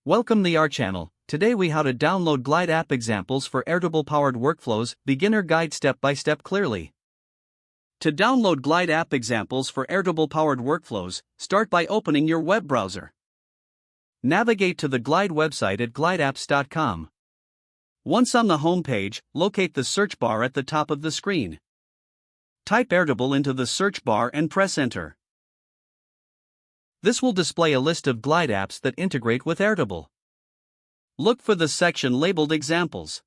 Welcome to our channel. Today we how to download Glide app examples for Airtable-powered workflows, beginner guide step by step clearly. To download Glide app examples for Airtable-powered workflows, start by opening your web browser. Navigate to the Glide website at glideapps.com. Once on the home page, locate the search bar at the top of the screen. Type Airtable into the search bar and press enter. This will display a list of Glide apps that integrate with Airtable. Look for the section labeled Examples.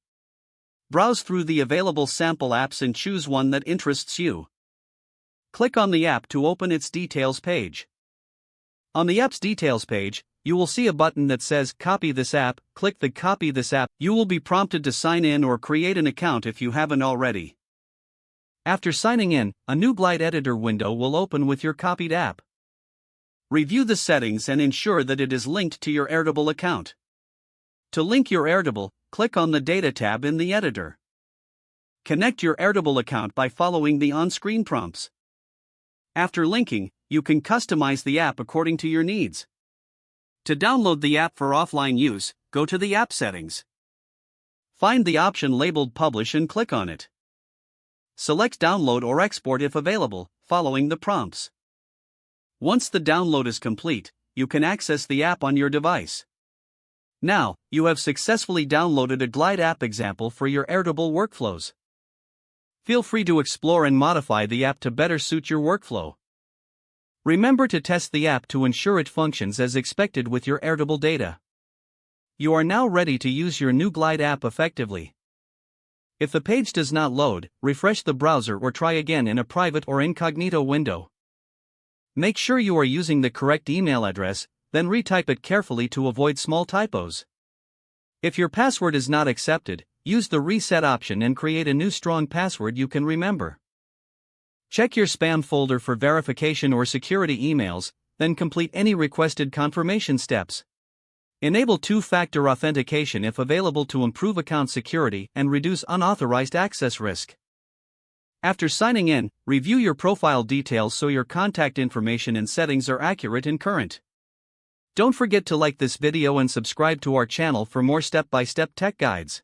Browse through the available sample apps and choose one that interests you. Click on the app to open its details page. On the app's details page, you will see a button that says Copy this app. Click the Copy this app. You will be prompted to sign in or create an account if you haven't already. After signing in, a new Glide editor window will open with your copied app. Review the settings and ensure that it is linked to your Airtable account. To link your Airtable, click on the Data tab in the editor. Connect your Airtable account by following the on-screen prompts. After linking, you can customize the app according to your needs. To download the app for offline use, go to the App Settings. Find the option labeled Publish and click on it. Select Download or Export if available, following the prompts. Once the download is complete, you can access the app on your device. Now, you have successfully downloaded a Glide app example for your Airtable workflows. Feel free to explore and modify the app to better suit your workflow. Remember to test the app to ensure it functions as expected with your Airtable data. You are now ready to use your new Glide app effectively. If the page does not load, refresh the browser or try again in a private or incognito window. Make sure you are using the correct email address, then retype it carefully to avoid small typos. If your password is not accepted, use the reset option and create a new strong password you can remember. Check your spam folder for verification or security emails, then complete any requested confirmation steps. Enable two-factor authentication if available to improve account security and reduce unauthorized access risk. After signing in, review your profile details so your contact information and settings are accurate and current. Don't forget to like this video and subscribe to our channel for more step-by-step tech guides.